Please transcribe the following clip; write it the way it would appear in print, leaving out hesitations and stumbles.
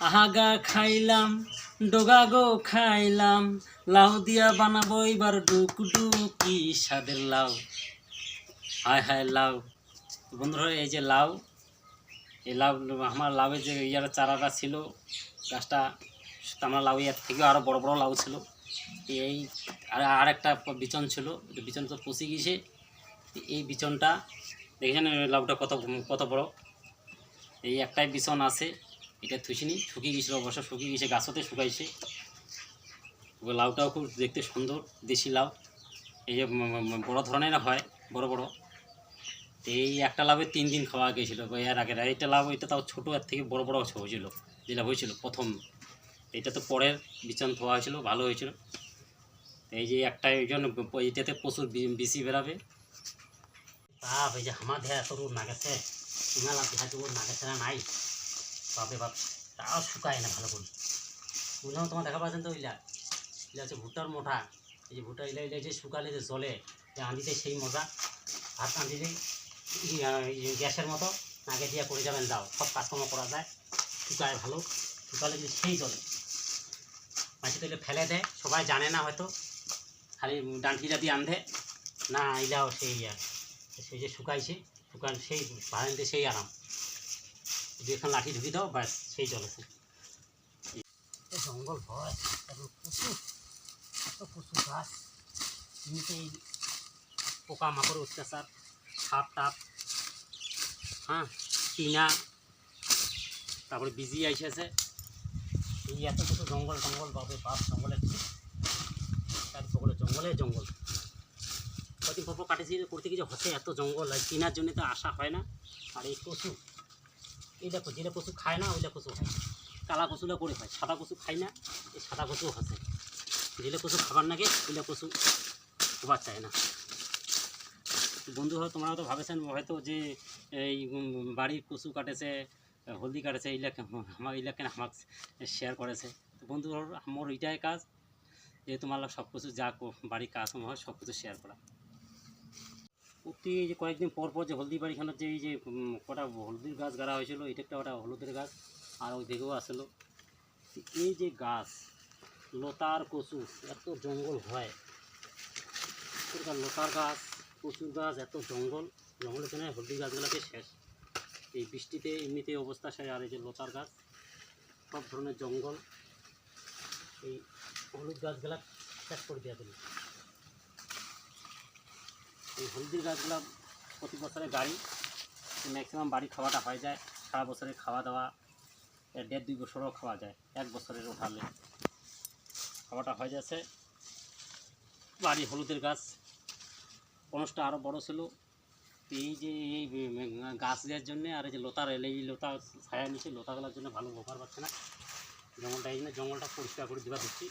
আহাগা খাইলাম ডোগা গো খাইলাম, লাউ দিয়া বানাবো এবার ডুকডুকি স্বাদের লাউ। হায় হায় লাউ। বন্ধুরা এই যে লাউ, এই লাউ আমার লাউয়ের যে ইয়ার চারাটা ছিল গাছটা, আমরা লাউ এর থেকেও আরও বড় বড় লাউ ছিল। এই আর একটা বিচন ছিল, বিচন তো পচে গিয়েছে। এই বিচনটা দেখেছেন লাউটা কত কত বড়। এই একটাই বিচন আছে, এটা থুসিনি, শুকিয়ে গেছিলো, অবশ্য শুকিয়ে গেছে, গাছতে শুকাইছে। লাউটাও খুব দেখতে সুন্দর, দেশি লাউ। এই যে বড় ধরনের হয়, বড় বড়। এই একটা লাউয়ে 3 দিন খাওয়া গিয়েছিলো এর আগের। এইটা লাউ, এটা তাও ছোটো, এর থেকে বড় বড় হয়েছিল, যেটা হয়েছিল প্রথম। এটা তো পরের বিচন ধোয়া হয়েছিল, ভালো হয়েছিল। এই যে একটা, ওই জন্য এটাতে প্রচুর বিসি বেরাবে। বাপ, এই যে আমার দেহা এত রোদ না গেছে, হিমালয় দেহা রোদ না গেছে না নাই, বাপে বাপ, তাও শুকায় না ভালো করে। বুঝলাম তোমার দেখা পাচ্ছেন তো, ইলা ইলা হচ্ছে ভুট্টার মোটা। এই যে ভুট্টা ইলা ইলা যে শুকালে যে জলে, যে আঁধিতে সেই মজা। ভাত আঁধিতে গ্যাসের মতো নাকে দিয়া করে যাবেন, যাও সব কাজকর্ম করা যায়, শুকায় ভালো। শুকালে যে সেই জলে মাছি তো ফেলে দেয়, সবাই জানে না হয়তো, খালি ডান্টিটা দিয়ে আন্ধে না। ইলাও সেই সেই যে শুকাইছে, শুকান সেই ভাড়ানিতে সেই আরাম। যদি এখন লাঠি ঢুকি দাও ব্যাস, সেই চলেছে। জঙ্গল হয়, তারপর প্রচুর, এত প্রচুর গাছ, এমনিতে এই পোকামাকড়ের অত্যাচার, সাপ টাপ, হ্যাঁ, টিনা, তারপরে বিজি আইসেছে। এই এত কিছু জঙ্গল টঙ্গল, বাপে বাপ, জঙ্গলের চারিপকলে জঙ্গলে জঙ্গল। কদিন পর কাটেছি করতে গিয়ে হচ্ছে এত জঙ্গল, আর টিনার জন্য তো আসা হয় না। আর এই কচু, এই দেখো, যেটা কচু খায় না ওইটা কচু খায়, কালা কচুটা করে খায়, সাদা কচু খায় না। এই সাদা কচু আছে, যেটা কচু খাবার নাগে ওইটা কচু খাবার চায় না। বন্ধু হয়, তোমরা তো ভাবেছেন হয়তো যে এই বাড়ির কচু কাটেছে, হলদি কাটেছে, এইলাকে আমার এইলাকে আমাকে শেয়ার করেছে। তো বন্ধু আমার ওইটাই কাজ, যে তোমার সব কিছু যা বাড়ির কাজ হয় সব কিছু শেয়ার করা। প্রতি যে কয়েকদিন পর পর যে হলদি বাড়িখানে যে এই যে কটা হলদির গাছ গাড়া হয়েছিল, এটা একটা ওটা হলুদের গাছ, আর ওই দিকেও আসলো। এই যে গাছ লতার কচু, এত জঙ্গল হয়, লতার গাছ, কচুর গাছ, এত জঙ্গল, জঙ্গলের জন্য হলদি গাছগুলোকে শেষ। এই বৃষ্টিতে এমনিতে অবস্থা শেষ। আর এই যে লতার গাছ, সব ধরনের জঙ্গল, এই হলুদ গাছগুলা শেষ করে দেওয়া দিল। এই হলদির গাছগুলা প্রতি বছরে গাড়ি, ম্যাক্সিমাম বাড়ি খাওয়াটা হয়ে যায়, সারা বছরের খাওয়া দাওয়া 1.5-2 বছরও খাওয়া যায়, 1 বছরের উঠালে খাওয়াটা হয়ে যাচ্ছে। বাড়ি হলুদের গাছ, পনসটা আরও বড় ছিল। এই যে এই গাছ দেওয়ার জন্যে, আর এই যে লতার, এই লতা ছায়া নিচে লতাগুলোর জন্য ভালো উপকার পাচ্ছে না জঙ্গলটা। এই জন্য জঙ্গলটা পরিষ্কার করে দেওয়া দিচ্ছি।